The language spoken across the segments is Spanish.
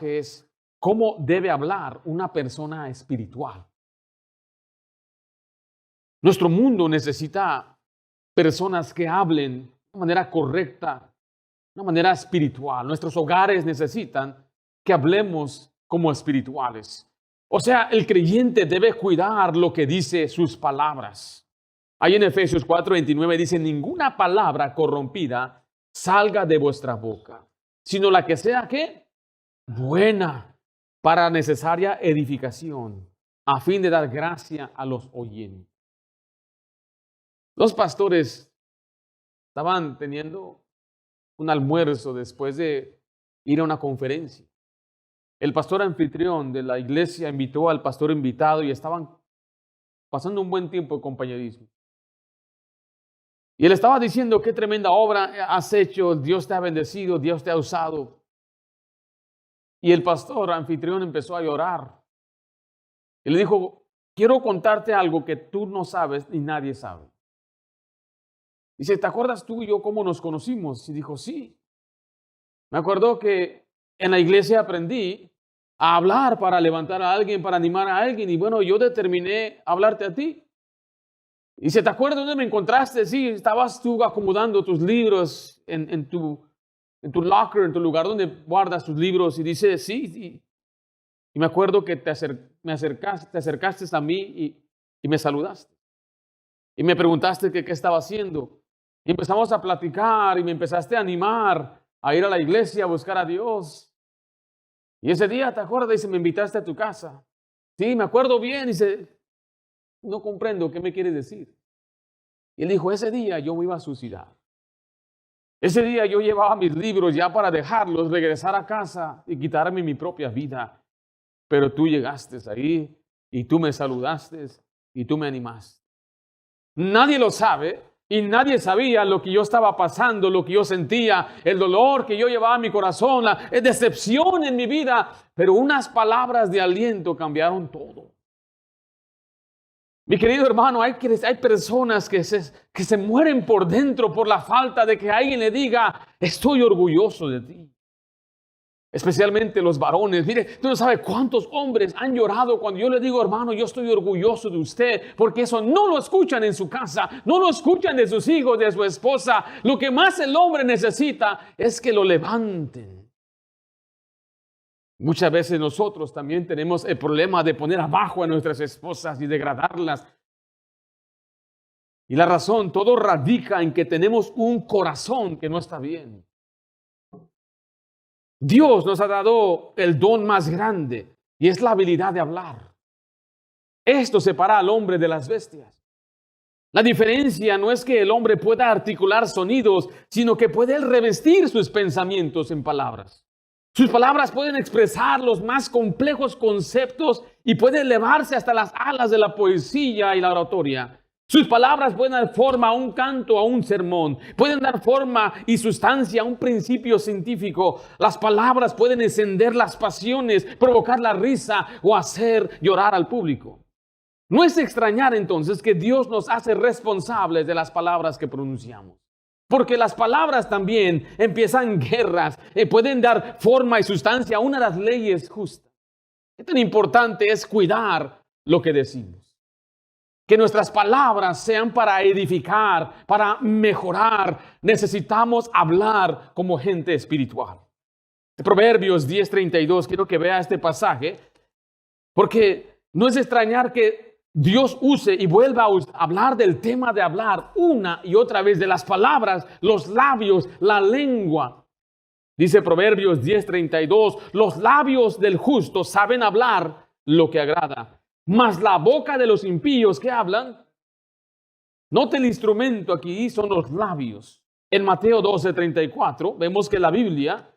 es cómo debe hablar una persona espiritual. Nuestro mundo necesita personas que hablen de manera correcta, de una manera espiritual. Nuestros hogares necesitan que hablemos como espirituales. O sea, el creyente debe cuidar lo que dice sus palabras. Ahí en Efesios 4:29 dice, ninguna palabra corrompida salga de vuestra boca, sino la que sea, ¿qué? Buena, para necesaria edificación, a fin de dar gracia a los oyentes. Los pastores estaban teniendo un almuerzo después de ir a una conferencia. El pastor anfitrión de la iglesia invitó al pastor invitado y estaban pasando un buen tiempo de compañerismo. Y él estaba diciendo qué tremenda obra has hecho, Dios te ha bendecido, Dios te ha usado. Y el pastor anfitrión empezó a llorar. Y le dijo, quiero contarte algo que tú no sabes ni nadie sabe. Dice, ¿te acuerdas tú y yo cómo nos conocimos? Y dijo, sí. Me acuerdo que en la iglesia aprendí a hablar para levantar a alguien, para animar a alguien. Y bueno, yo determiné hablarte a ti. Y dice, ¿te acuerdas dónde me encontraste? Sí, estabas tú acomodando tus libros en tu locker, en tu lugar donde guardas tus libros. Y dice, sí. Y me acuerdo que te acercaste a mí y me saludaste. Y me preguntaste qué estaba haciendo. Y empezamos a platicar y me empezaste a animar a ir a la iglesia a buscar a Dios. Y ese día, ¿te acuerdas? Dice, me invitaste a tu casa. Sí, me acuerdo bien. Dice, no comprendo qué me quieres decir. Y él dijo, ese día yo me iba a suicidar. Ese día yo llevaba mis libros ya para dejarlos, regresar a casa y quitarme mi propia vida. Pero tú llegaste ahí y tú me saludaste y tú me animaste. Nadie lo sabe. Y nadie sabía lo que yo estaba pasando, lo que yo sentía, el dolor que yo llevaba en mi corazón, la decepción en mi vida. Pero unas palabras de aliento cambiaron todo. Mi querido hermano, hay personas que se mueren por dentro por la falta de que alguien le diga, estoy orgulloso de ti. Especialmente los varones. Mire, tú no sabes cuántos hombres han llorado cuando yo le digo, hermano, yo estoy orgulloso de usted, porque eso no lo escuchan en su casa, no lo escuchan de sus hijos, de su esposa. Lo que más el hombre necesita es que lo levanten. Muchas veces nosotros también tenemos el problema de poner abajo a nuestras esposas y degradarlas. Y la razón, todo radica en que tenemos un corazón que no está bien. Dios nos ha dado el don más grande y es la habilidad de hablar. Esto separa al hombre de las bestias. La diferencia no es que el hombre pueda articular sonidos, sino que puede revestir sus pensamientos en palabras. Sus palabras pueden expresar los más complejos conceptos y puede elevarse hasta las alas de la poesía y la oratoria. Sus palabras pueden dar forma a un canto, a un sermón. Pueden dar forma y sustancia a un principio científico. Las palabras pueden encender las pasiones, provocar la risa o hacer llorar al público. No es extrañar entonces que Dios nos hace responsables de las palabras que pronunciamos. Porque las palabras también empiezan guerras, pueden dar forma y sustancia a una de las leyes justas. Qué tan importante es cuidar lo que decimos. Que nuestras palabras sean para edificar, para mejorar. Necesitamos hablar como gente espiritual. Proverbios 10:32, quiero que vea este pasaje, porque no es extrañar que Dios use y vuelva a hablar del tema de hablar una y otra vez, de las palabras, los labios, la lengua. Dice Proverbios 10:32, los labios del justo saben hablar lo que agrada. Mas la boca de los impíos, ¿qué hablan? Note el instrumento aquí, son los labios. En Mateo 12:34 vemos que la Biblia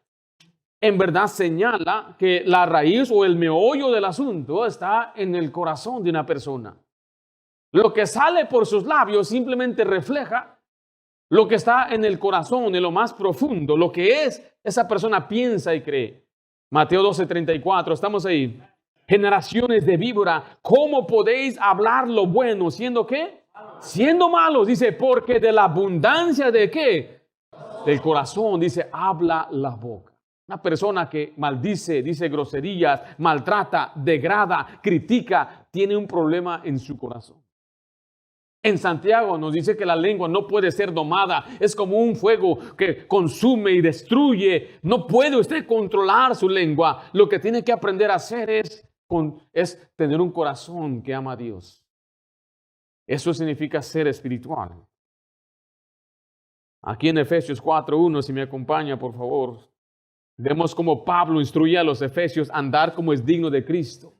en verdad señala que la raíz o el meollo del asunto está en el corazón de una persona. Lo que sale por sus labios simplemente refleja lo que está en el corazón, en lo más profundo, lo que esa persona piensa y cree. Mateo 12:34, estamos ahí. Generaciones de víbora, ¿cómo podéis hablar lo bueno siendo qué? Siendo malos, dice, porque de la abundancia de qué? Del corazón, dice, habla la boca. Una persona que maldice, dice groserías, maltrata, degrada, critica, tiene un problema en su corazón. En Santiago nos dice que la lengua no puede ser domada. Es como un fuego que consume y destruye. No puede usted controlar su lengua. Lo que tiene que aprender a hacer es tener un corazón que ama a Dios. Eso significa ser espiritual. Aquí en Efesios 4:1, si me acompaña, por favor, vemos cómo Pablo instruye a los efesios a andar como es digno de Cristo.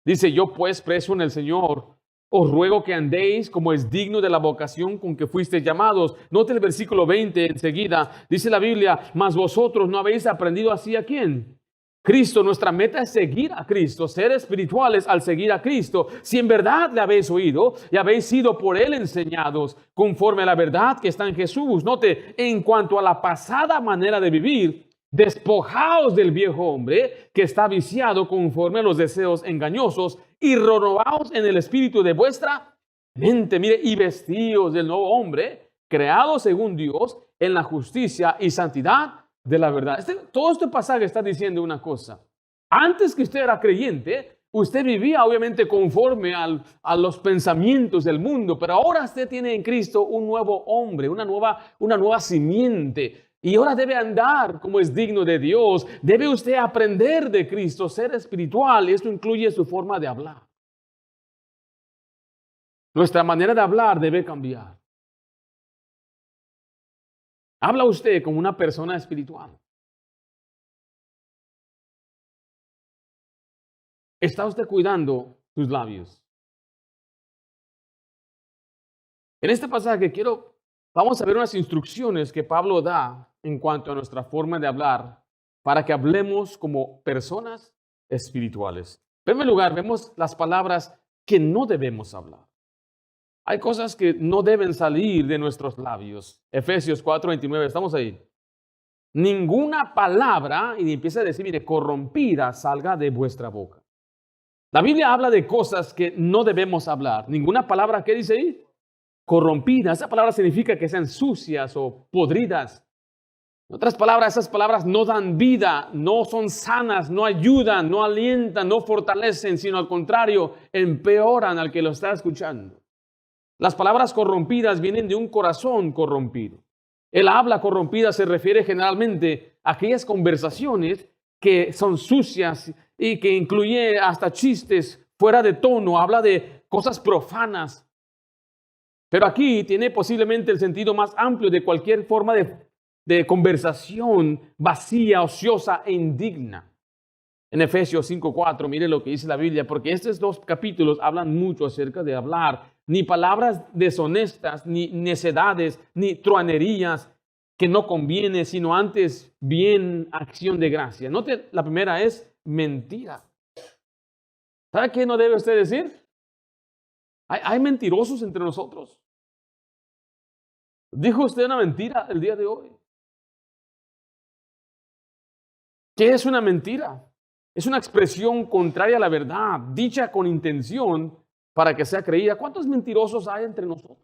Dice, yo pues preso en el Señor, os ruego que andéis como es digno de la vocación con que fuisteis llamados. Note el versículo 20 enseguida. Dice la Biblia, mas vosotros no habéis aprendido así ¿a quién? Cristo. Nuestra meta es seguir a Cristo, ser espirituales al seguir a Cristo. Si en verdad le habéis oído y habéis sido por Él enseñados conforme a la verdad que está en Jesús. Note, en cuanto a la pasada manera de vivir, despojaos del viejo hombre que está viciado conforme a los deseos engañosos y renovaos en el espíritu de vuestra mente. Mire, y vestíos del nuevo hombre, creado según Dios en la justicia y santidad de la verdad. Todo este pasaje está diciendo una cosa. Antes que usted era creyente, usted vivía obviamente conforme a los pensamientos del mundo, pero ahora usted tiene en Cristo un nuevo hombre, una nueva simiente. Y ahora debe andar como es digno de Dios. Debe usted aprender de Cristo, ser espiritual. Y esto incluye su forma de hablar. Nuestra manera de hablar debe cambiar. ¿Habla usted como una persona espiritual? ¿Está usted cuidando sus labios? En este pasaje vamos a ver unas instrucciones que Pablo da en cuanto a nuestra forma de hablar para que hablemos como personas espirituales. En primer lugar, vemos las palabras que no debemos hablar. Hay cosas que no deben salir de nuestros labios. Efesios 4:29, estamos ahí. Ninguna palabra, y empieza a decir, mire, corrompida salga de vuestra boca. La Biblia habla de cosas que no debemos hablar. Ninguna palabra, ¿qué dice ahí? Corrompida. Esa palabra significa que sean sucias o podridas. En otras palabras, esas palabras no dan vida, no son sanas, no ayudan, no alientan, no fortalecen, sino al contrario, empeoran al que lo está escuchando. Las palabras corrompidas vienen de un corazón corrompido. El habla corrompida se refiere generalmente a aquellas conversaciones que son sucias y que incluye hasta chistes fuera de tono, habla de cosas profanas. Pero aquí tiene posiblemente el sentido más amplio de cualquier forma de conversación vacía, ociosa e indigna. En Efesios 5:4, mire lo que dice la Biblia, porque estos dos capítulos hablan mucho acerca de hablar, ni palabras deshonestas, ni necedades, ni truanerías que no conviene, sino antes bien acción de gracia. Note, la primera es mentira. ¿Sabe qué no debe usted decir? Hay mentirosos entre nosotros. ¿Dijo usted una mentira el día de hoy? ¿Qué es una mentira? Es una expresión contraria a la verdad, dicha con intención para que sea creída. ¿Cuántos mentirosos hay entre nosotros?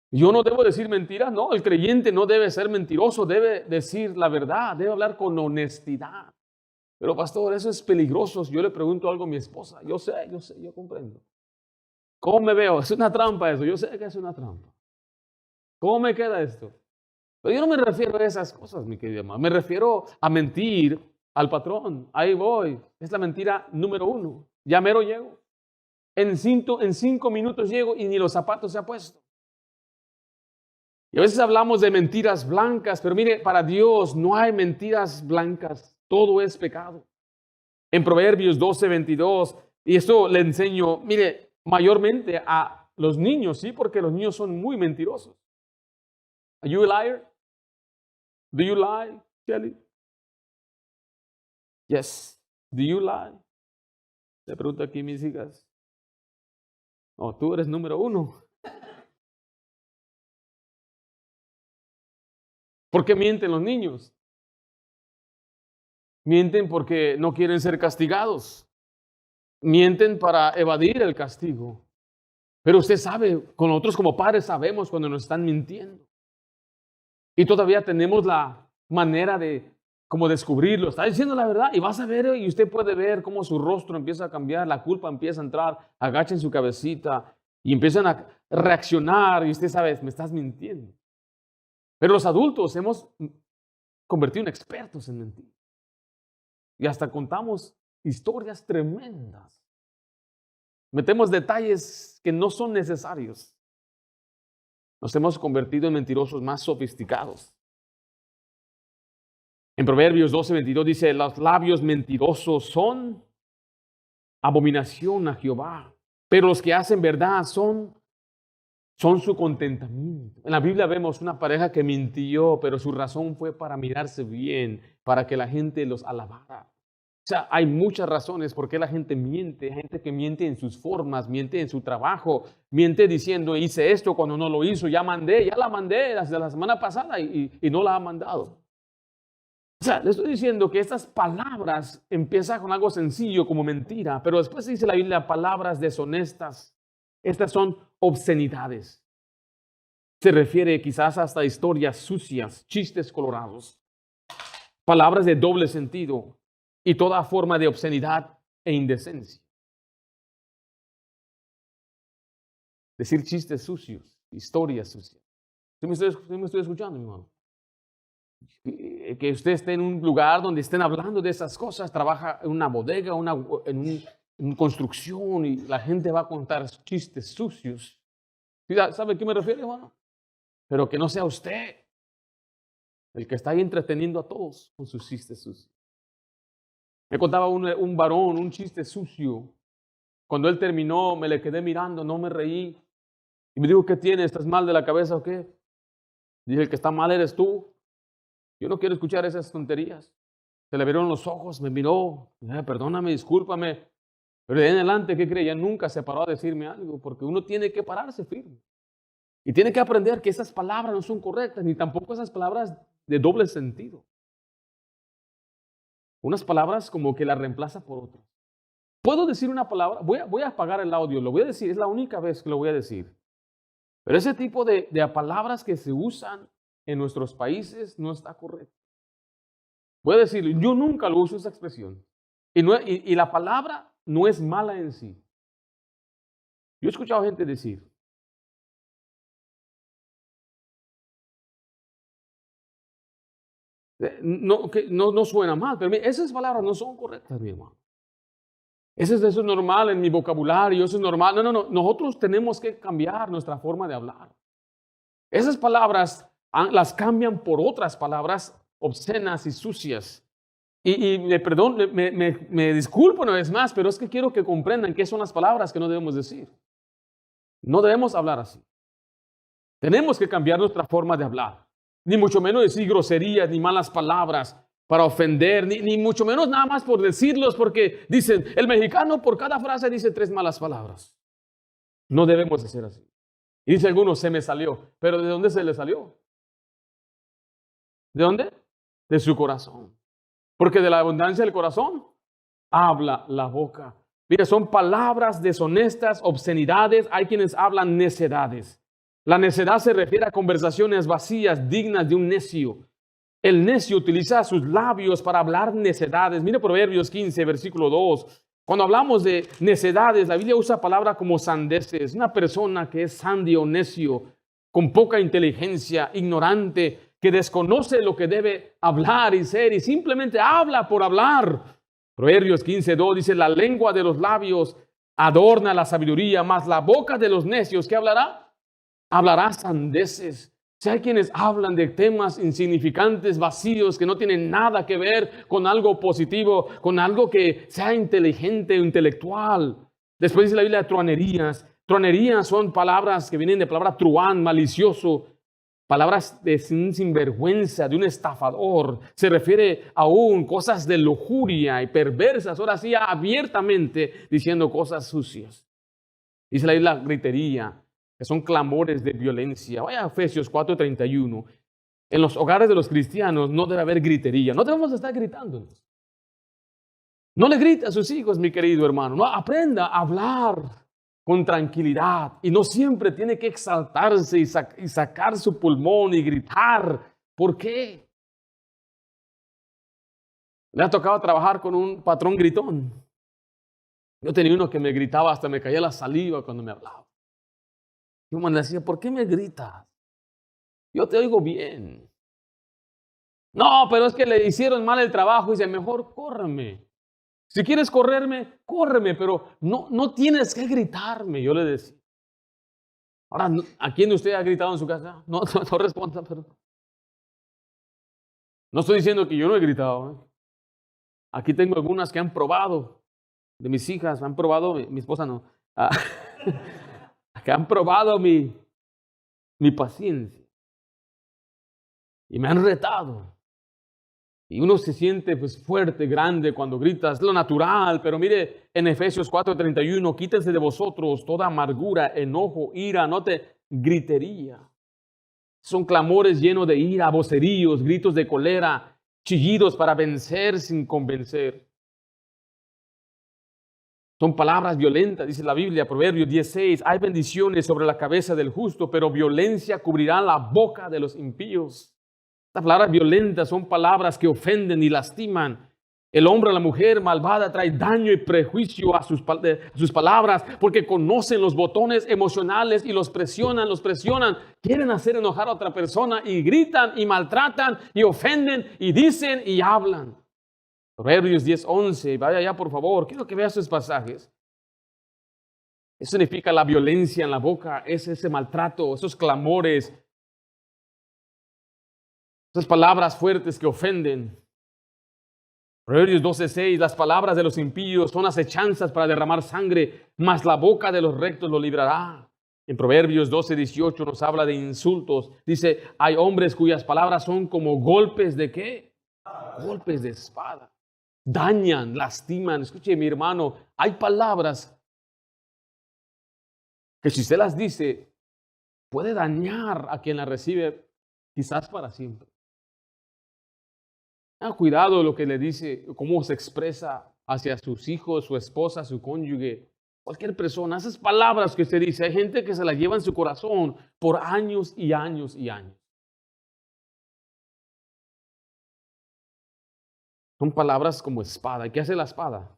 Yo no debo decir mentiras, no. El creyente no debe ser mentiroso, debe decir la verdad, debe hablar con honestidad. Pero pastor, eso es peligroso. Yo le pregunto algo a mi esposa. Yo sé, yo comprendo. ¿Cómo me veo? Es una trampa eso. Yo sé que es una trampa. ¿Cómo me queda esto? Pero yo no me refiero a esas cosas, mi querida mamá. Me refiero a mentir al patrón. Ahí voy. Es la mentira número 1. Ya mero llego. En 5 minutos llego y ni los zapatos se ha puesto. Y a veces hablamos de mentiras blancas, pero mire, para Dios no hay mentiras blancas. Todo es pecado. En Proverbios 12:22, y esto le enseño, mire, mayormente a los niños, ¿sí? Porque los niños son muy mentirosos. Are you a liar? Do you lie, Kelly? Yes. Do you lie? Le pregunto aquí a mis hijas. Oh, tú eres número 1. ¿Por qué mienten los niños? Mienten porque no quieren ser castigados. Mienten para evadir el castigo. Pero usted sabe, con nosotros como padres sabemos cuando nos están mintiendo. Y todavía tenemos la manera de como descubrirlo. Está diciendo la verdad y vas a ver y usted puede ver cómo su rostro empieza a cambiar, la culpa empieza a entrar, agachen su cabecita y empiezan a reaccionar y usted sabe, me estás mintiendo. Pero los adultos hemos convertido en expertos en mentir. Y hasta contamos historias tremendas. Metemos detalles que no son necesarios. Nos hemos convertido en mentirosos más sofisticados. En Proverbios 12:22 dice, los labios mentirosos son abominación a Jehová, pero los que hacen verdad son su contentamiento. En la Biblia vemos una pareja que mintió, pero su razón fue para mirarse bien, para que la gente los alabara. O sea, hay muchas razones por qué la gente miente. Hay gente que miente en sus formas, miente en su trabajo, miente diciendo, hice esto cuando no lo hizo, ya la mandé desde la semana pasada y no la ha mandado. O sea, le estoy diciendo que estas palabras empiezan con algo sencillo como mentira, pero después dice la Biblia palabras deshonestas. Estas son obscenidades. Se refiere quizás hasta historias sucias, chistes colorados, palabras de doble sentido y toda forma de obscenidad e indecencia. Decir chistes sucios, historias sucias. ¿Sí me estoy escuchando, mi hermano? Que usted esté en un lugar donde estén hablando de esas cosas, trabaja en una bodega, en construcción y la gente va a contar chistes sucios. ¿Sabe a qué me refiero, hermano? Pero que no sea usted el que está ahí entreteniendo a todos con sus chistes sucios. Me contaba un varón un chiste sucio. Cuando él terminó, me le quedé mirando, no me reí. Y me dijo, ¿qué tienes? ¿Estás mal de la cabeza o qué? Dije, el que está mal eres tú. Yo no quiero escuchar esas tonterías. Se le vieron los ojos, me miró. Perdóname, discúlpame. Pero de ahí en adelante, ¿qué cree? Ya nunca se paró a decirme algo, porque uno tiene que pararse firme. Y tiene que aprender que esas palabras no son correctas, ni tampoco esas palabras de doble sentido. Unas palabras como que las reemplaza por otras. ¿Puedo decir una palabra? Voy a apagar el audio, lo voy a decir, es la única vez que lo voy a decir. Pero ese tipo de palabras que se usan en nuestros países no está correcto. Voy a decirlo, yo nunca lo uso esa expresión. Y la palabra no es mala en sí. Yo he escuchado gente decir, no suena mal, pero esas palabras no son correctas, mi hermano. Eso es normal en mi vocabulario, eso es normal. No, nosotros tenemos que cambiar nuestra forma de hablar. Esas palabras las cambian por otras palabras obscenas y sucias. Y me disculpo una vez más, pero es que quiero que comprendan qué son las palabras que no debemos decir. No debemos hablar así. Tenemos que cambiar nuestra forma de hablar. Ni mucho menos decir groserías, ni malas palabras para ofender, ni mucho menos nada más por decirlos, porque dicen, el mexicano por cada frase dice 3 malas palabras. No debemos de ser así. Y dice algunos, se me salió. ¿Pero de dónde se le salió? ¿De dónde? De su corazón. Porque de la abundancia del corazón habla la boca. Mira, son palabras deshonestas, obscenidades. Hay quienes hablan necedades. La necedad se refiere a conversaciones vacías, dignas de un necio. El necio utiliza sus labios para hablar necedades. Mire Proverbios 15, versículo 2. Cuando hablamos de necedades, la Biblia usa palabras como sandeces. Una persona que es sandio, necio, con poca inteligencia, ignorante, que desconoce lo que debe hablar y ser y simplemente habla por hablar. Proverbios 15:2 dice, la lengua de los labios adorna la sabiduría, mas la boca de los necios, ¿qué hablará? Hablará sandeces. Si hay quienes hablan de temas insignificantes, vacíos, que no tienen nada que ver con algo positivo, con algo que sea inteligente o intelectual. Después dice la Biblia truanerías. Truanerías son palabras que vienen de palabra truán, malicioso. Palabras de un sinvergüenza, de un estafador. Se refiere aún cosas de lujuria y perversas. Ahora sí, abiertamente diciendo cosas sucias. Dice la Biblia gritería, que son clamores de violencia. Vaya a Efesios 4:31. En los hogares de los cristianos no debe haber gritería. No debemos estar gritándonos. No le grite a sus hijos, mi querido hermano. No, aprenda a hablar con tranquilidad. Y no siempre tiene que exaltarse y sacar su pulmón y gritar. ¿Por qué? Le ha tocado trabajar con un patrón gritón. Yo tenía uno que me gritaba, hasta me caía la saliva cuando me hablaba. Yo me decía, ¿por qué me gritas? Yo te oigo bien. No, pero es que le hicieron mal el trabajo y dice, mejor córreme. Si quieres correrme, córreme, pero no tienes que gritarme, yo le decía. Ahora, ¿a quién de ustedes ha gritado en su casa? No responda, pero... No estoy diciendo que yo no he gritado. Aquí tengo algunas que han probado, de mis hijas, han probado, mi esposa no, que han probado mi paciencia. Y me han retado. Y uno se siente pues fuerte, grande cuando gritas, es lo natural, pero mire en Efesios 4:31, quítense de vosotros toda amargura, enojo, ira, note, gritería. Son clamores llenos de ira, voceríos, gritos de cólera, chillidos para vencer sin convencer. Son palabras violentas, dice la Biblia, Proverbios 10:6, hay bendiciones sobre la cabeza del justo, pero violencia cubrirá la boca de los impíos. Estas palabras violentas son palabras que ofenden y lastiman. El hombre o la mujer malvada trae daño y prejuicio a sus palabras porque conocen los botones emocionales y los presionan. Quieren hacer enojar a otra persona y gritan y maltratan y ofenden y dicen y hablan. Proverbios 10:11, vaya allá por favor, quiero que vea esos pasajes. Eso significa la violencia en la boca, es ese maltrato, esos clamores, esas palabras fuertes que ofenden. Proverbios 12:6, las palabras de los impíos son acechanzas para derramar sangre, mas la boca de los rectos lo librará. En Proverbios 12:18 nos habla de insultos. Dice, hay hombres cuyas palabras son como golpes de ¿qué? Golpes de espada. Dañan, lastiman. Escuche, mi hermano, hay palabras que si usted las dice, puede dañar a quien las recibe, quizás para siempre. Tenga cuidado lo que le dice, cómo se expresa hacia sus hijos, su esposa, su cónyuge, cualquier persona. Esas palabras que usted dice, hay gente que se las lleva en su corazón por años y años y años. Son palabras como espada. ¿Qué hace la espada?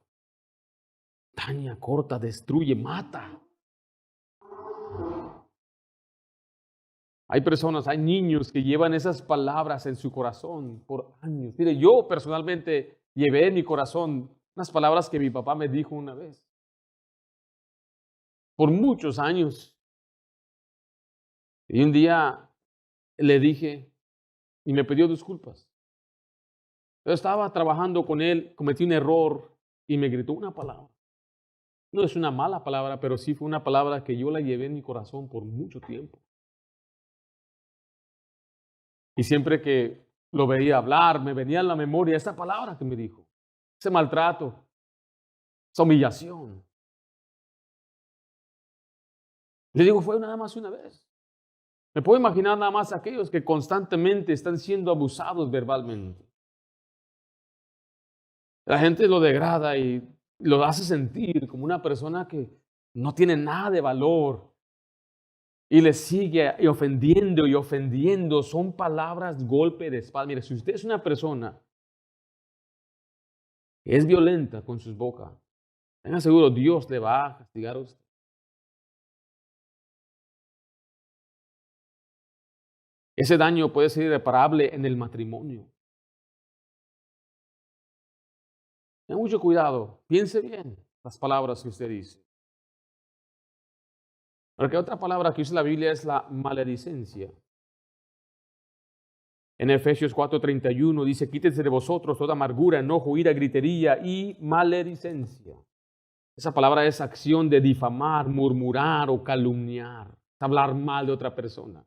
Daña, corta, destruye, mata. Hay personas, hay niños que llevan esas palabras en su corazón por años. Mire, yo personalmente llevé en mi corazón unas palabras que mi papá me dijo una vez. Por muchos años. Y un día le dije y me pidió disculpas. Yo estaba trabajando con él, cometí un error y me gritó una palabra. No es una mala palabra, pero sí fue una palabra que yo la llevé en mi corazón por mucho tiempo. Y siempre que lo veía hablar, me venía a la memoria esa palabra que me dijo. Ese maltrato, esa humillación. Le digo, fue nada más una vez. Me puedo imaginar nada más aquellos que constantemente están siendo abusados verbalmente. La gente lo degrada y lo hace sentir como una persona que no tiene nada de valor. Y le sigue y ofendiendo. Son palabras golpe de espada. Mire, si usted es una persona que es violenta con sus bocas, tenga seguro, Dios le va a castigar a usted. Ese daño puede ser irreparable en el matrimonio. Tenga mucho cuidado. Piense bien las palabras que usted dice. Porque otra palabra que usa la Biblia es la maledicencia. En Efesios 4:31 dice, quítense de vosotros toda amargura, enojo, ira, gritería y maledicencia. Esa palabra es acción de difamar, murmurar o calumniar. Hablar mal de otra persona.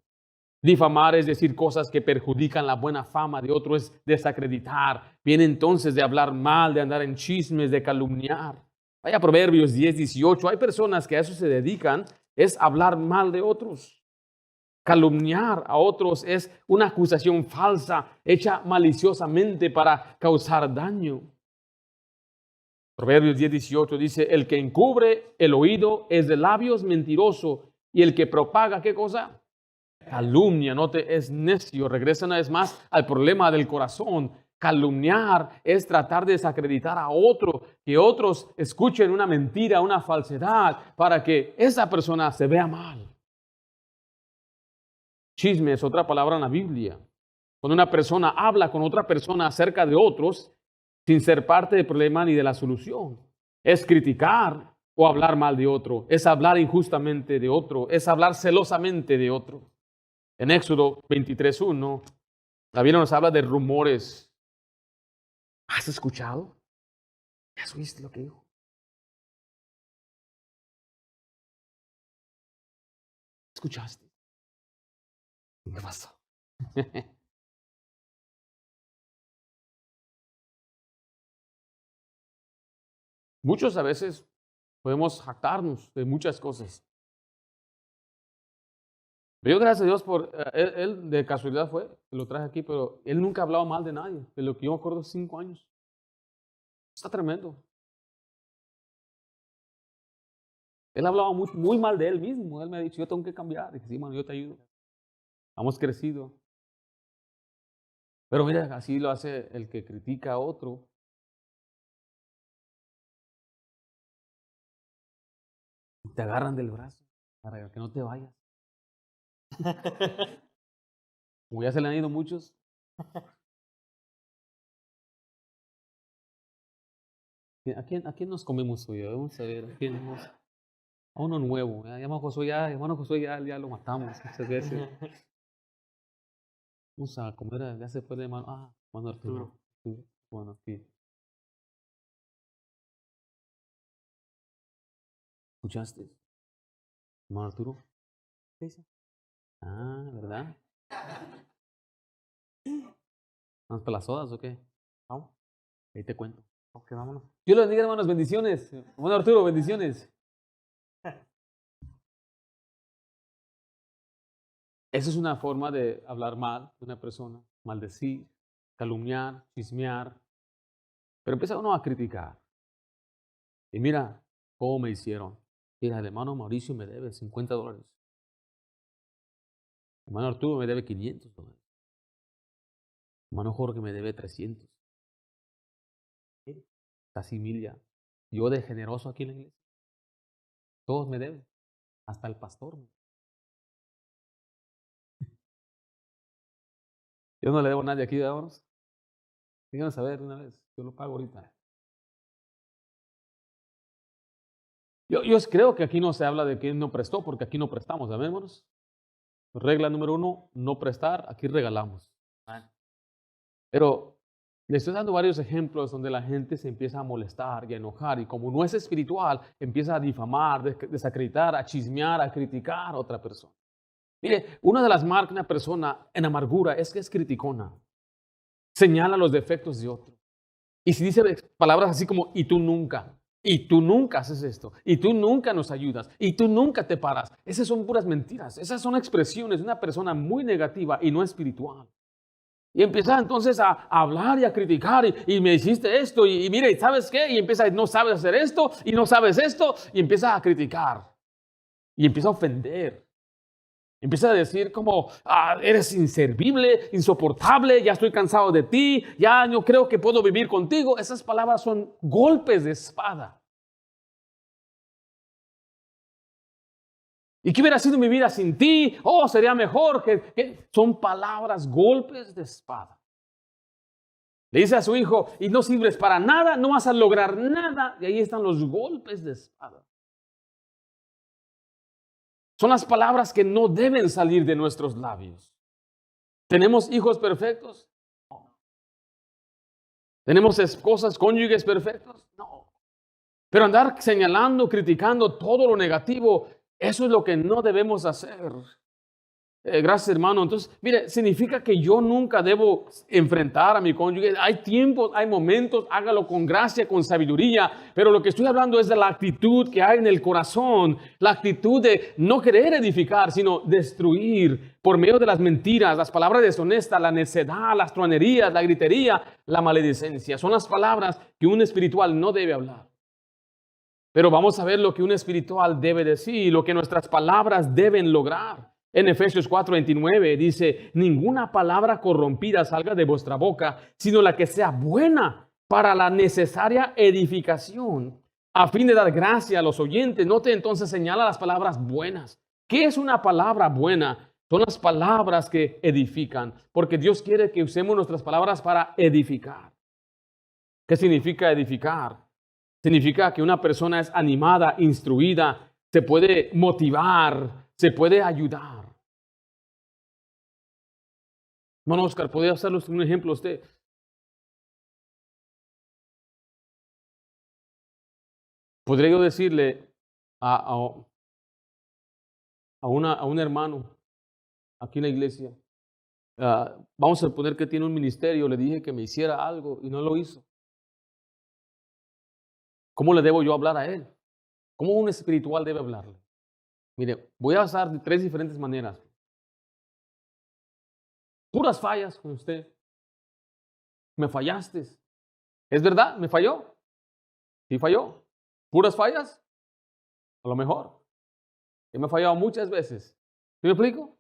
Difamar es decir cosas que perjudican la buena fama de otro, es desacreditar. Viene entonces de hablar mal, de andar en chismes, de calumniar. Vaya Proverbios 10:18. Hay personas que a eso se dedican, es hablar mal de otros. Calumniar a otros es una acusación falsa, hecha maliciosamente para causar daño. Proverbios 10:18 dice, el que encubre el oído es de labios mentiroso y el que propaga, ¿qué cosa? calumnia, es necio. Regresa una vez más al problema del corazón. Calumniar es tratar de desacreditar a otro, que otros escuchen una mentira, una falsedad, para que esa persona se vea mal. Chisme es otra palabra en la Biblia. Cuando una persona habla con otra persona acerca de otros, sin ser parte del problema ni de la solución. Es criticar o hablar mal de otro. Es hablar injustamente de otro. Es hablar celosamente de otro. En Éxodo 23:1, la Biblia nos habla de rumores. ¿Has escuchado? ¿Has oído lo que dijo? ¿Escuchaste? ¿Qué pasó? Muchos a veces podemos jactarnos de muchas cosas. Pero yo, gracias a Dios, él de casualidad fue, que lo traje aquí, pero él nunca ha hablado mal de nadie, de lo que yo me acuerdo 5 años. Está tremendo. Él hablaba muy mal de él mismo. Él me ha dicho, yo tengo que cambiar. Dije, sí, mano, yo te ayudo. Hemos crecido. Pero mira, así lo hace el que critica a otro. Te agarran del brazo para que no te vayas. Como ya se le han ido muchos. ¿A quién nos comemos hoy? Vamos a ver, a uno nuevo. Hermano Josué ya lo matamos muchas veces. Vamos a comer, ya se fue de hermano. Hermano Arturo. Bueno, sí. ¿Escuchaste? Hermano Arturo. ¿Qué dice? ¿Verdad? ¿Vamos para las sodas o qué? Vamos. Ahí te cuento. Ok, vámonos. Dios los bendiga, hermanos. Bendiciones. Hermano Arturo, bendiciones. Esa es una forma de hablar mal de una persona, maldecir, calumniar, chismear. Pero empieza uno a criticar. Y mira cómo me hicieron. Mira, el hermano Mauricio me debe $50. El hermano Arturo me debe $500. El hermano Jorge me debe 300. Casi 1000 ya. Yo de generoso aquí en la iglesia. Todos me deben. Hasta el pastor. Yo no le debo a nadie aquí, vámonos. Díganos saber de una vez. Yo lo pago ahorita. Yo creo que aquí no se habla de quién no prestó, porque aquí no prestamos, ¿amén, hermanos? Regla número 1, no prestar, aquí regalamos. Pero le estoy dando varios ejemplos donde la gente se empieza a molestar y a enojar, y como no es espiritual, empieza a difamar, desacreditar, a chismear, a criticar a otra persona. Mire, una de las marcas de una persona en amargura es que es criticona. Señala los defectos de otro. Y si dice palabras así como, y tú nunca haces esto, y tú nunca nos ayudas, y tú nunca te paras. Esas son puras mentiras. Esas son expresiones de una persona muy negativa y no espiritual. Y empieza entonces a hablar y a criticar, y me hiciste esto, y mire, ¿sabes qué? Y empieza, no sabes hacer esto, y no sabes esto, y empieza a criticar, y empieza a ofender. Empieza a decir como, eres inservible, insoportable, ya estoy cansado de ti, ya no creo que puedo vivir contigo. Esas palabras son golpes de espada. ¿Y qué hubiera sido mi vida sin ti? Sería mejor que... Son palabras, golpes de espada. Le dice a su hijo, y no sirves para nada, no vas a lograr nada. Y ahí están los golpes de espada. Son las palabras que no deben salir de nuestros labios. ¿Tenemos hijos perfectos? No. ¿Tenemos esposas, cónyuges perfectos? No. Pero andar señalando, criticando todo lo negativo, eso es lo que no debemos hacer. Gracias, hermano. Entonces, mire, significa que yo nunca debo enfrentar a mi cónyuge. Hay tiempos, hay momentos, hágalo con gracia, con sabiduría. Pero lo que estoy hablando es de la actitud que hay en el corazón. La actitud de no querer edificar, sino destruir por medio de las mentiras, las palabras deshonestas, la necedad, las truanerías, la gritería, la maledicencia. Son las palabras que un espiritual no debe hablar. Pero vamos a ver lo que un espiritual debe decir, lo que nuestras palabras deben lograr. En Efesios 4:29 dice, ninguna palabra corrompida salga de vuestra boca, sino la que sea buena para la necesaria edificación, a fin de dar gracia a los oyentes. Note entonces, señala las palabras buenas. ¿Qué es una palabra buena? Son las palabras que edifican, porque Dios quiere que usemos nuestras palabras para edificar. ¿Qué significa edificar? Significa que una persona es animada, instruida, se puede motivar, se puede ayudar. Hermano Oscar, ¿podría hacernos un ejemplo usted? ¿Podría yo decirle a un hermano aquí en la iglesia, vamos a suponer que tiene un ministerio, le dije que me hiciera algo y no lo hizo? ¿Cómo le debo yo hablar a él? ¿Cómo un espiritual debe hablarle? Mire, voy a usar de 3 diferentes maneras. Puras fallas con usted. Me fallaste. ¿Es verdad? ¿Me falló? Sí falló. ¿Puras fallas? A lo mejor. Yo me he fallado muchas veces. ¿Sí me explico?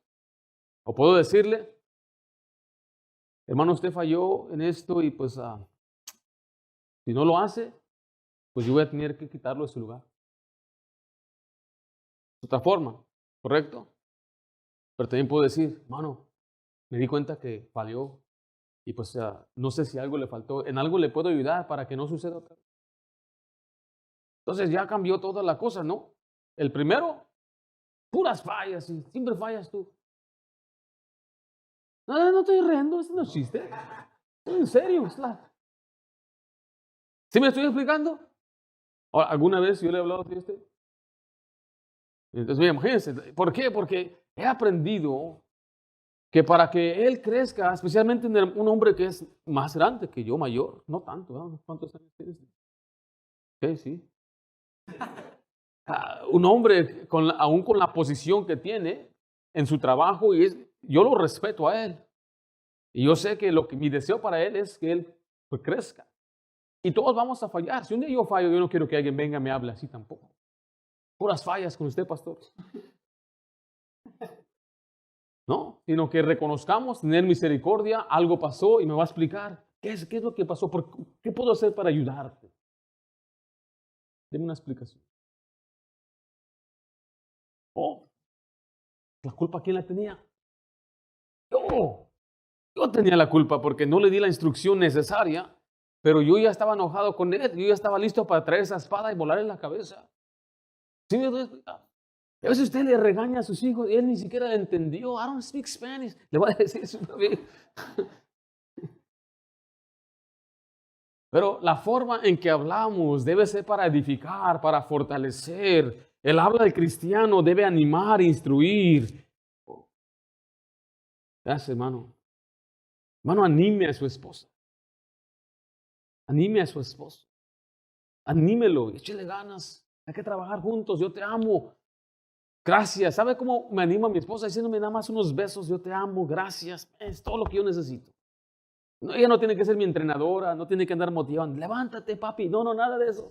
O puedo decirle, hermano, usted falló en esto y pues si no lo hace, pues yo voy a tener que quitarlo de su lugar. De otra forma, ¿correcto? Pero también puedo decir, hermano, me di cuenta que falló y pues no sé si algo le faltó, en algo le puedo ayudar para que no suceda otra vez. Entonces ya cambió toda la cosa, ¿no? El primero, puras fallas y siempre fallas tú. No estoy riendo, eso no es chiste. Estoy en serio. ¿Sí me estoy explicando? Ahora, ¿alguna vez yo le he hablado de usted? Entonces, mira, imagínense, ¿por qué? Porque he aprendido que para que él crezca, especialmente un hombre que es más grande que yo, mayor, no tanto, ¿no? ¿Cuántos años tienes? Ok, sí. Un hombre aún con la posición que tiene en su trabajo, yo lo respeto a él. Y yo sé que mi deseo para él es que él pues, crezca. Y todos vamos a fallar. Si un día yo fallo, yo no quiero que alguien venga y me hable así tampoco. Puras fallas con usted, pastor. No, sino que reconozcamos, tener misericordia, algo pasó y me va a explicar qué es lo que pasó, qué puedo hacer para ayudarte. Deme una explicación. Oh, ¿la culpa quién la tenía? Yo. Yo tenía la culpa porque no le di la instrucción necesaria, pero yo ya estaba enojado con él, yo ya estaba listo para traer esa espada y volarle la cabeza. ¿Sí me doy cuenta? A veces usted le regaña a sus hijos y él ni siquiera le entendió. I don't speak Spanish. Le voy a decir eso una vez. Pero la forma en que hablamos debe ser para edificar, para fortalecer. El habla del cristiano debe animar, instruir. Gracias, hermano. Hermano, anime a su esposa. Anime a su esposo. Anímelo, échele ganas. Hay que trabajar juntos. Yo te amo. Gracias. ¿Sabe cómo me anima mi esposa? Diciéndome nada más unos besos. Yo te amo. Gracias. Es todo lo que yo necesito. No, ella no tiene que ser mi entrenadora. No tiene que andar motivando. Levántate, papi. No, nada de eso.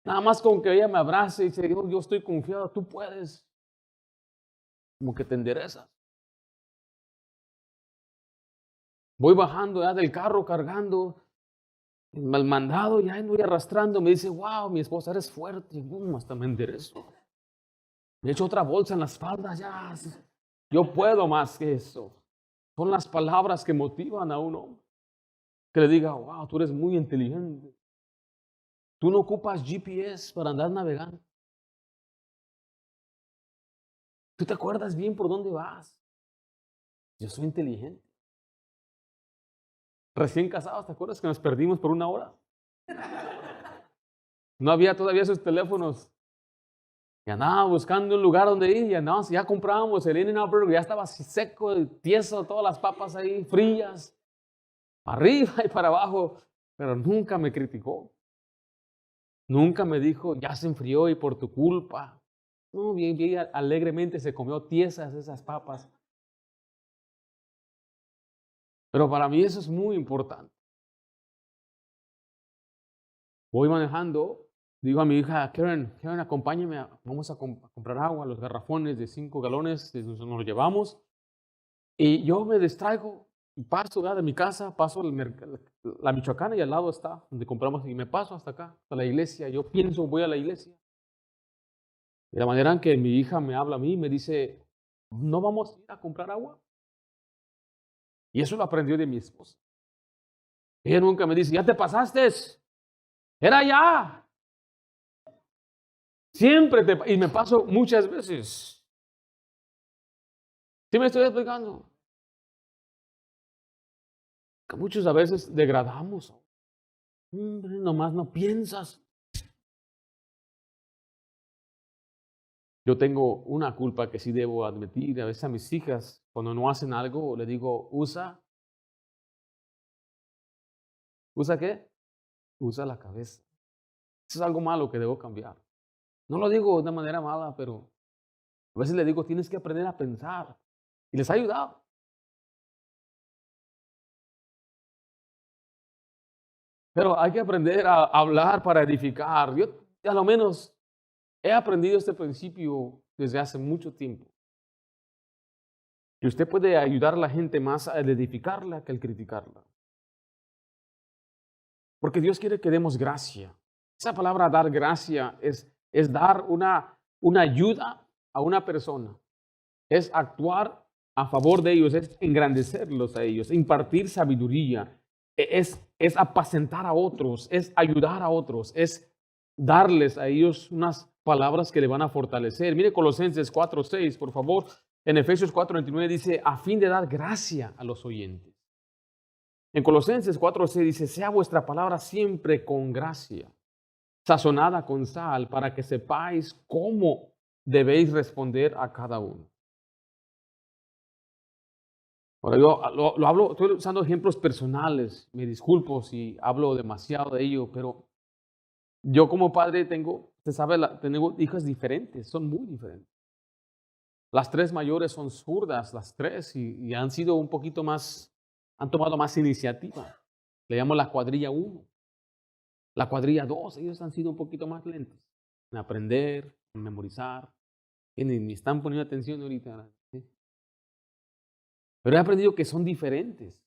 Nada más con que ella me abrace y dice, yo estoy confiado. Tú puedes. Como que te enderezas. Voy bajando ya del carro cargando el mandado. Ya voy arrastrando. Me dice, wow, mi esposa, eres fuerte. Hasta me enderezo. Me echo otra bolsa en la espalda, ya. Yo puedo más que eso. Son las palabras que motivan a uno. Que le diga, wow, tú eres muy inteligente. Tú no ocupas GPS para andar navegando. Tú te acuerdas bien por dónde vas. Yo soy inteligente. Recién casados, ¿te acuerdas que nos perdimos por 1 hora? No había todavía esos teléfonos. Y andaba buscando un lugar donde ir. Y andábamos, ya comprábamos el In-N-Out Burger. Ya estaba así seco, tieso, todas las papas ahí frías. Arriba y para abajo. Pero nunca me criticó. Nunca me dijo, ya se enfrió y por tu culpa. No, bien alegremente se comió tiesas esas papas. Pero para mí eso es muy importante. Voy manejando digo a mi hija, Karen, acompáñame, vamos a comprar agua, los garrafones de 5 galones, nos los llevamos. Y yo me distraigo y paso de mi casa, paso la Michoacana y al lado está donde compramos y me paso hasta acá, hasta la iglesia. Yo pienso, voy a la iglesia. De la manera en que mi hija me habla a mí, me dice, ¿no vamos a ir a comprar agua? Y eso lo aprendió de mi esposa. Ella nunca me dice, ya te pasaste, era ya. Siempre y me paso muchas veces. ¿Sí me estoy explicando? Que muchos a veces degradamos. Nomás no piensas. Yo tengo una culpa que sí debo admitir. A veces a mis hijas, cuando no hacen algo, le digo, ¿usa qué? Usa la cabeza. Eso es algo malo que debo cambiar. No lo digo de una manera mala, pero a veces le digo, tienes que aprender a pensar. Y les ha ayudado. Pero hay que aprender a hablar para edificar. Yo, a lo menos, he aprendido este principio desde hace mucho tiempo. Que usted puede ayudar a la gente más al edificarla que al criticarla. Porque Dios quiere que demos gracia. Esa palabra dar gracia es dar una ayuda a una persona. Es actuar a favor de ellos, es engrandecerlos a ellos, impartir sabiduría, es apacentar a otros, es ayudar a otros, es darles a ellos unas palabras que le van a fortalecer. Mire Colosenses 4:6, por favor. En Efesios 4:29 dice, a fin de dar gracia a los oyentes. En Colosenses 4:6 dice, sea vuestra palabra siempre con gracia, sazonada con sal, para que sepáis cómo debéis responder a cada uno. Ahora yo lo hablo, estoy usando ejemplos personales, me disculpo si hablo demasiado de ello, pero yo como padre tengo, usted sabe, tengo hijas diferentes, son muy diferentes. Las 3 mayores son zurdas, las 3, y han sido un poquito más, han tomado más iniciativa. Le llamo la cuadrilla 1. La cuadrilla 2, ellos han sido un poquito más lentos en aprender, en memorizar, y ni están poniendo atención ahorita. ¿Sí? Pero he aprendido que son diferentes.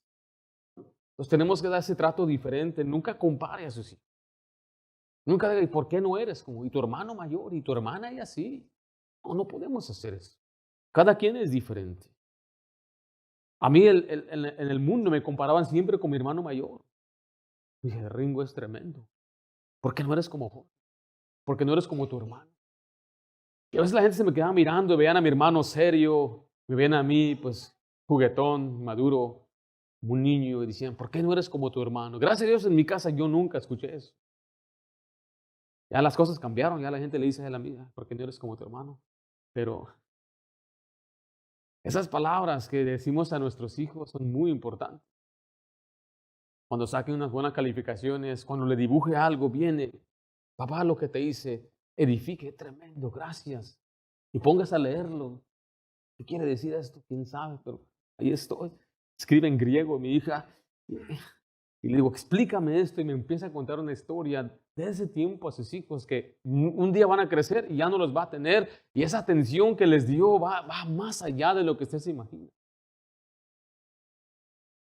Entonces tenemos que dar ese trato diferente. Nunca compare a sus hijos. Nunca diga, ¿y por qué no eres como? Y tu hermano mayor, y tu hermana y así. No podemos hacer eso. Cada quien es diferente. A mí en el mundo me comparaban siempre con mi hermano mayor. Dije, Ringo es tremendo. ¿Por qué no eres como Jorge? ¿Por qué no eres como tu hermano? Y a veces la gente se me quedaba mirando, veían a mi hermano serio, me ven a mí, pues, juguetón, maduro, como un niño, y decían, ¿por qué no eres como tu hermano? Gracias a Dios en mi casa yo nunca escuché eso. Ya las cosas cambiaron, ya la gente le dice a la amiga, ¿por qué no eres como tu hermano? Pero esas palabras que decimos a nuestros hijos son muy importantes. Cuando saquen unas buenas calificaciones, cuando le dibuje algo, viene, papá, lo que te hice, edifique, tremendo, gracias. Y pongas a leerlo. ¿Qué quiere decir esto? ¿Quién sabe? Pero ahí estoy. Escribe en griego mi hija. Y le digo, explícame esto. Y me empieza a contar una historia de ese tiempo a sus hijos que un día van a crecer y ya no los va a tener. Y esa atención que les dio va más allá de lo que usted se imagina.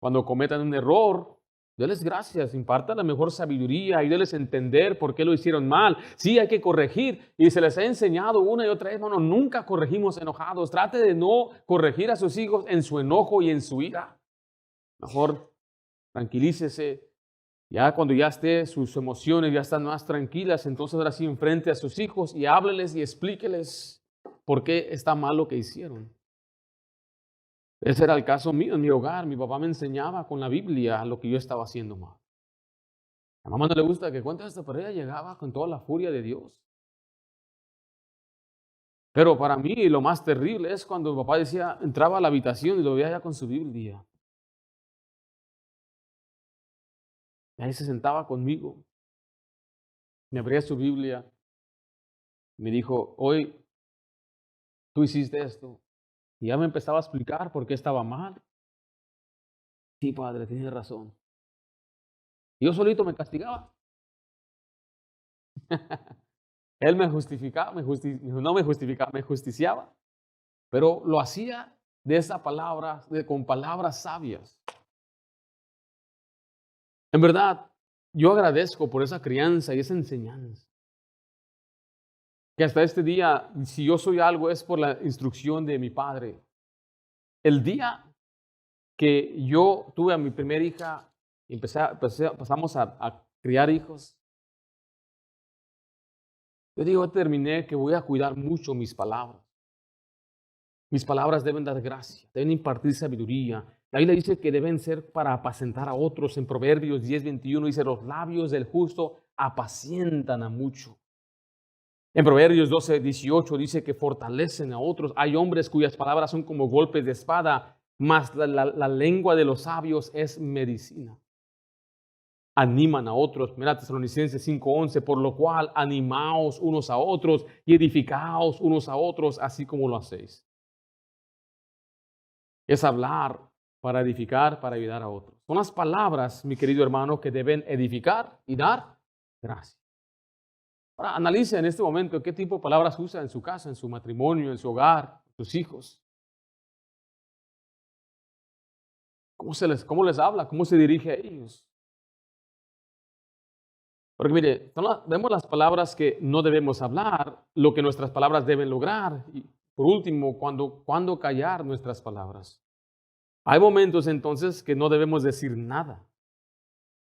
Cuando cometan un error, déles gracias, imparta la mejor sabiduría y déles entender por qué lo hicieron mal. Sí, hay que corregir y se les ha enseñado una y otra vez, hermano, nunca corregimos enojados. Trate de no corregir a sus hijos en su enojo y en su ira. Mejor tranquilícese. Ya cuando ya esté, sus emociones ya están más tranquilas, entonces ahora sí enfrente a sus hijos y hábleles y explíqueles por qué está mal lo que hicieron. Ese era el caso mío en mi hogar. Mi papá me enseñaba con la Biblia lo que yo estaba haciendo mal. A mamá no le gusta que cuente esto, pero ella llegaba con toda la furia de Dios. Pero para mí lo más terrible es cuando mi papá decía, entraba a la habitación y lo veía ya con su Biblia. Y ahí se sentaba conmigo, me abría su Biblia, me dijo, hoy tú hiciste esto. Y ya me empezaba a explicar por qué estaba mal. Sí, padre, tienes razón. Y yo solito me castigaba. Él me justificaba, no me justificaba, me justiciaba, pero lo hacía de esa palabra, con palabras sabias. En verdad, yo agradezco por esa crianza y esa enseñanza. Que hasta este día, si yo soy algo, es por la instrucción de mi padre. El día que yo tuve a mi primera hija, y pasamos a criar hijos, yo determiné que voy a cuidar mucho mis palabras. Mis palabras deben dar gracia, deben impartir sabiduría. La Biblia dice que deben ser para apacentar a otros. En Proverbios 10:21 dice, los labios del justo apacientan a mucho. En Proverbios 12:18 dice que fortalecen a otros. Hay hombres cuyas palabras son como golpes de espada, mas la lengua de los sabios es medicina. Animan a otros. Mira, Tesalonicenses 5:11, por lo cual animaos unos a otros y edificaos unos a otros, así como lo hacéis. Es hablar para edificar, para ayudar a otros. Son las palabras, mi querido hermano, que deben edificar y dar gracia. Ahora, analice en este momento qué tipo de palabras usa en su casa, en su matrimonio, en su hogar, sus hijos. ¿Cómo les habla? ¿Cómo se dirige a ellos? Porque mire, vemos las palabras que no debemos hablar, lo que nuestras palabras deben lograr. Y por último, cuando callar nuestras palabras. Hay momentos entonces que no debemos decir nada.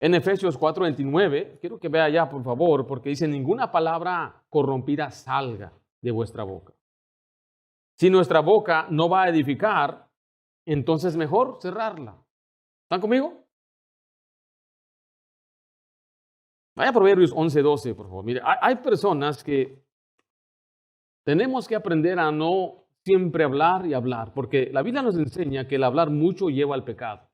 En Efesios 4:29, quiero que vea ya por favor, porque dice, ninguna palabra corrompida salga de vuestra boca. Si nuestra boca no va a edificar, entonces mejor cerrarla. ¿Están conmigo? Vaya a Proverbios 11:12, por favor. Mire, hay personas que tenemos que aprender a no siempre hablar y hablar, porque la Biblia nos enseña que el hablar mucho lleva al pecado.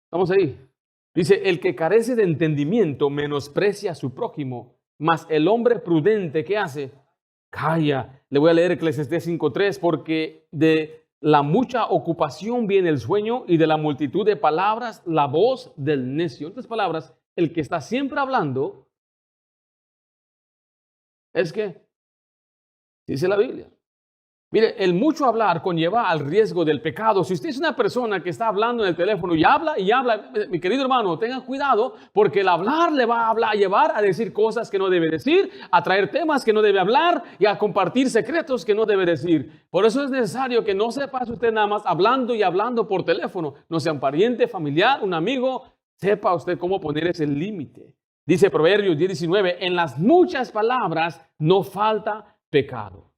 ¿Estamos ahí? Dice, el que carece de entendimiento menosprecia a su prójimo, mas el hombre prudente, ¿qué hace? Calla. Le voy a leer Eclesiastés 5:3, porque de la mucha ocupación viene el sueño y de la multitud de palabras la voz del necio. En otras palabras, el que está siempre hablando es que, dice la Biblia. Mire, el mucho hablar conlleva al riesgo del pecado. Si usted es una persona que está hablando en el teléfono y habla, mi querido hermano, tenga cuidado porque el hablar le va a llevar a decir cosas que no debe decir, a traer temas que no debe hablar y a compartir secretos que no debe decir. Por eso es necesario que no se pase usted nada más hablando y hablando por teléfono. No sea un pariente, familiar, un amigo, sepa usted cómo poner ese límite. Dice Proverbios 10:19, en las muchas palabras no falta pecado.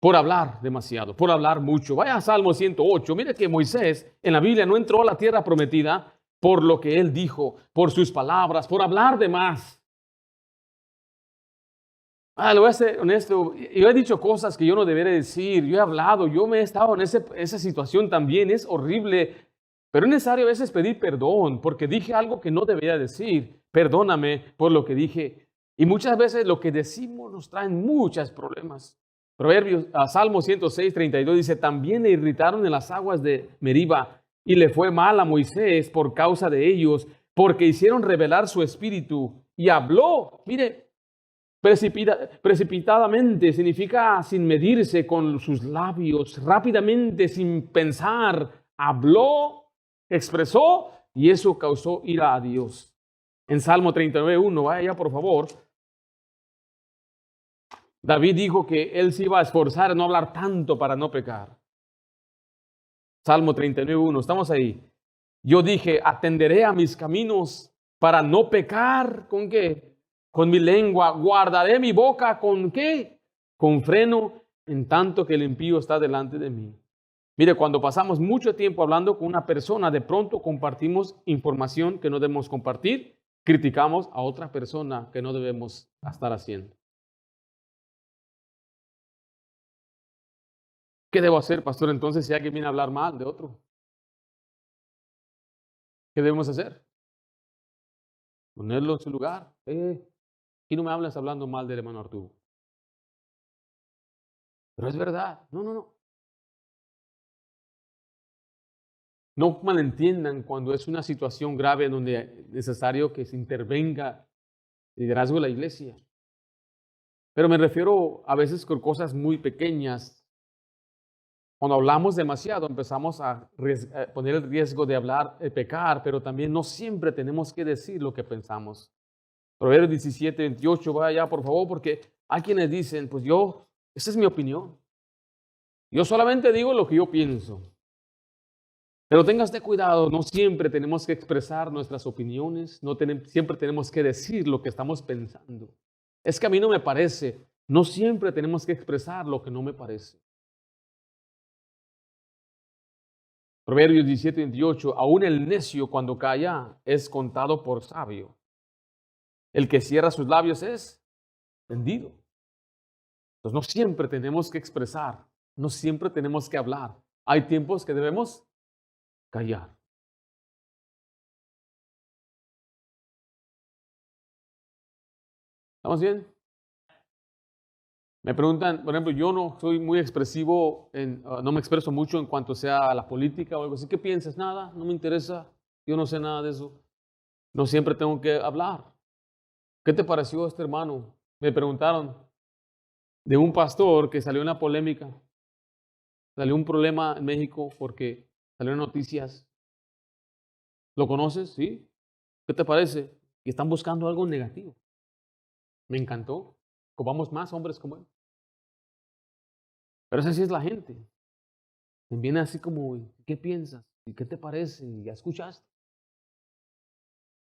Por hablar demasiado, por hablar mucho. Vaya a Salmo 108. Mire que Moisés en la Biblia no entró a la tierra prometida por lo que él dijo, por sus palabras, por hablar de más. Le voy a ser honesto. Yo he dicho cosas que yo no debería decir. Yo he hablado, yo me he estado en esa situación también. Es horrible. Pero es necesario a veces pedir perdón porque dije algo que no debería decir. Perdóname por lo que dije. Y muchas veces lo que decimos nos trae muchos problemas. Salmo 106:32 dice, también le irritaron en las aguas de Meriba y le fue mal a Moisés por causa de ellos, porque hicieron revelar su espíritu y habló. Mire, precipitadamente significa sin medirse con sus labios, rápidamente, sin pensar, habló, expresó y eso causó ira a Dios. En Salmo 39:1, vaya ya por favor. David dijo que él se iba a esforzar en no hablar tanto para no pecar. Salmo 39:1, estamos ahí. Yo dije, atenderé a mis caminos para no pecar. ¿Con qué? Con mi lengua. Guardaré mi boca. ¿Con qué? Con freno, en tanto que el impío está delante de mí. Mire, cuando pasamos mucho tiempo hablando con una persona, de pronto compartimos información que no debemos compartir, criticamos a otra persona que no debemos estar haciendo. ¿Qué debo hacer, pastor, entonces si alguien viene a hablar mal de otro? ¿Qué debemos hacer? Ponerlo en su lugar. Y no me hables hablando mal del hermano Arturo. Pero es verdad. No. No malentiendan cuando es una situación grave donde es necesario que se intervenga el liderazgo de la iglesia. Pero me refiero a veces con cosas muy pequeñas. Cuando hablamos demasiado empezamos a poner el riesgo de hablar, de pecar, pero también no siempre tenemos que decir lo que pensamos. Proverbios 17, 28, vaya allá por favor, porque hay quienes dicen, pues esa es mi opinión. Yo solamente digo lo que yo pienso. Pero tenga usted cuidado, no siempre tenemos que expresar nuestras opiniones, siempre tenemos que decir lo que estamos pensando. Es que a mí no me parece, no siempre tenemos que expresar lo que no me parece. Proverbios 17, 28, aún el necio cuando calla es contado por sabio. El que cierra sus labios es vendido. Entonces no siempre tenemos que expresar, no siempre tenemos que hablar. Hay tiempos que debemos callar. ¿Estamos bien? Me preguntan, por ejemplo, yo no soy muy expresivo, no me expreso mucho en cuanto sea a la política o algo así. ¿Qué piensas? Nada, no me interesa, yo no sé nada de eso. No siempre tengo que hablar. ¿Qué te pareció este hermano? Me preguntaron de un pastor que salió en la polémica. Salió un problema en México porque salieron noticias. ¿Lo conoces? ¿Sí? ¿Qué te parece? Y están buscando algo negativo. Me encantó. Ocupamos más hombres como él. Pero esa sí es la gente. Viene así como, ¿qué piensas? ¿Y qué te parece? ¿Y ya escuchaste?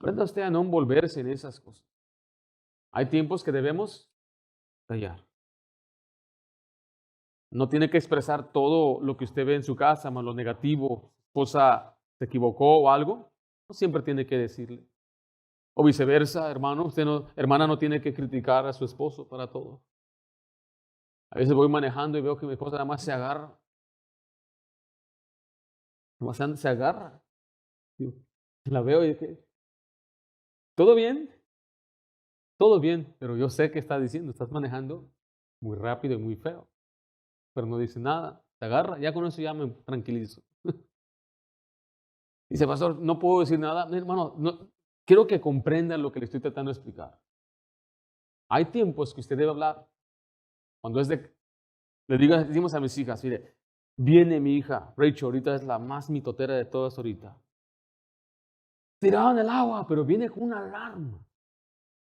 Aprenda usted a no envolverse en esas cosas. Hay tiempos que debemos callar. No tiene que expresar todo lo que usted ve en su casa, más lo negativo. Su esposa se equivocó o algo. No siempre tiene que decirle. O viceversa, hermano. Hermana no tiene que criticar a su esposo para todo. A veces voy manejando y veo que mi esposa nada más se agarra. Nada más se agarra. La veo y dije, ¿todo bien? Todo bien, pero yo sé qué está diciendo. Estás manejando muy rápido y muy feo. Pero no dice nada. Se agarra. Ya con eso ya me tranquilizo. Dice, pastor, no puedo decir nada. Hermano, no, quiero que comprendan lo que le estoy tratando de explicar. Hay tiempos que usted debe hablar. Cuando decimos a mis hijas, mire, viene mi hija, Rachel, ahorita es la más mitotera de todas ahorita. Tirada en el agua, pero viene con una alarma.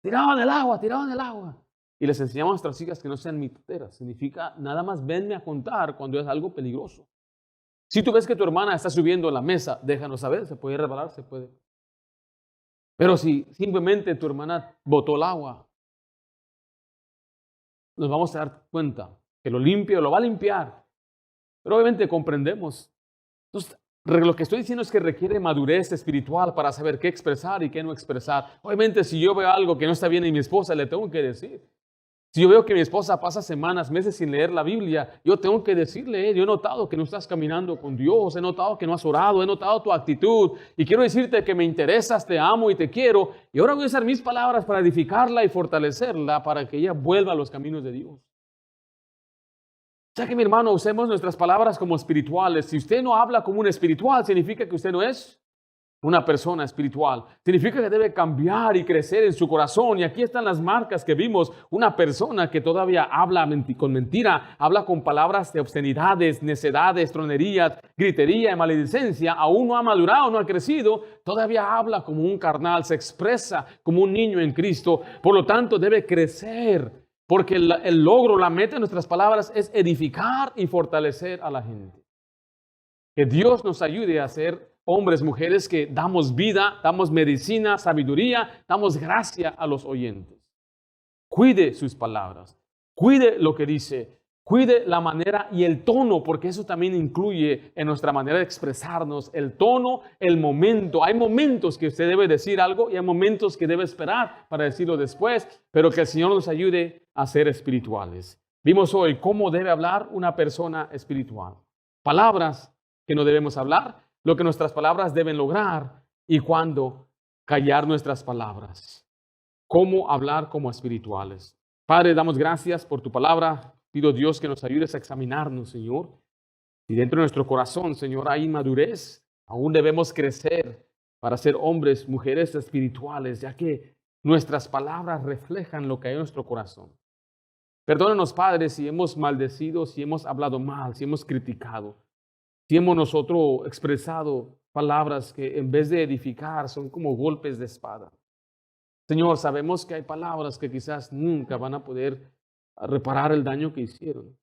Tirada en el agua, tirada en el agua. Y les enseñamos a nuestras hijas que no sean mitoteras. Significa, nada más venme a contar cuando es algo peligroso. Si tú ves que tu hermana está subiendo a la mesa, déjanos saber, se puede resbalar, se puede. Pero si simplemente tu hermana botó el agua, nos vamos a dar cuenta que lo limpia o lo va a limpiar. Pero obviamente comprendemos. Entonces, lo que estoy diciendo es que requiere madurez espiritual para saber qué expresar y qué no expresar. Obviamente, si yo veo algo que no está bien en mi esposa, le tengo que decir. Si yo veo que mi esposa pasa semanas, meses sin leer la Biblia, yo tengo que decirle, yo he notado que no estás caminando con Dios, he notado que no has orado, he notado tu actitud y quiero decirte que me interesas, te amo y te quiero. Y ahora voy a usar mis palabras para edificarla y fortalecerla para que ella vuelva a los caminos de Dios. Ya que mi hermano, usemos nuestras palabras como espirituales. Si usted no habla como un espiritual, significa que usted no es una persona espiritual. Significa que debe cambiar y crecer en su corazón. Y aquí están las marcas que vimos. Una persona que todavía habla con mentira, habla con palabras de obscenidades, necedades, tronerías, gritería y maledicencia, aún no ha madurado, no ha crecido, todavía habla como un carnal, se expresa como un niño en Cristo. Por lo tanto, debe crecer, porque el logro, la meta de nuestras palabras es edificar y fortalecer a la gente. Que Dios nos ayude a ser hombres, mujeres que damos vida, damos medicina, sabiduría, damos gracia a los oyentes. Cuide sus palabras, cuide lo que dice, cuide la manera y el tono, porque eso también incluye en nuestra manera de expresarnos, el tono, el momento. Hay momentos que usted debe decir algo y hay momentos que debe esperar para decirlo después, pero que el Señor nos ayude a ser espirituales. Vimos hoy cómo debe hablar una persona espiritual. Palabras que no debemos hablar, lo que nuestras palabras deben lograr y cuándo callar nuestras palabras. Cómo hablar como espirituales. Padre, damos gracias por tu palabra. Pido Dios que nos ayudes a examinarnos, Señor. Y dentro de nuestro corazón, Señor, hay inmadurez, Aún debemos crecer para ser hombres, mujeres espirituales, ya que nuestras palabras reflejan lo que hay en nuestro corazón. Perdónanos, Padre, si hemos maldecido, si hemos hablado mal, si hemos criticado, si hemos nosotros expresado palabras que en vez de edificar son como golpes de espada. Señor, sabemos que hay palabras que quizás nunca van a poder reparar el daño que hicieron.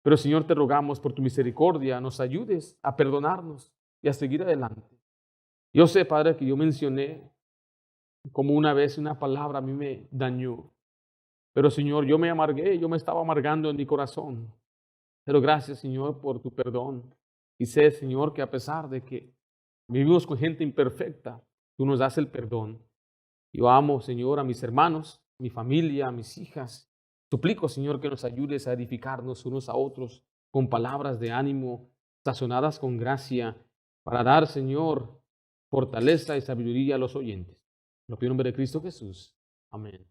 Pero Señor, te rogamos por tu misericordia, nos ayudes a perdonarnos y a seguir adelante. Yo sé, Padre, que yo mencioné como una vez una palabra a mí me dañó. Pero Señor, yo me amargué, yo me estaba amargando en mi corazón. Pero gracias, Señor, por tu perdón. Y sé, Señor, que a pesar de que vivimos con gente imperfecta, tú nos das el perdón. Yo amo, Señor, a mis hermanos, mi familia, a mis hijas. Suplico, Señor, que nos ayudes a edificarnos unos a otros con palabras de ánimo, sazonadas con gracia, para dar, Señor, fortaleza y sabiduría a los oyentes. En el nombre de Cristo Jesús. Amén.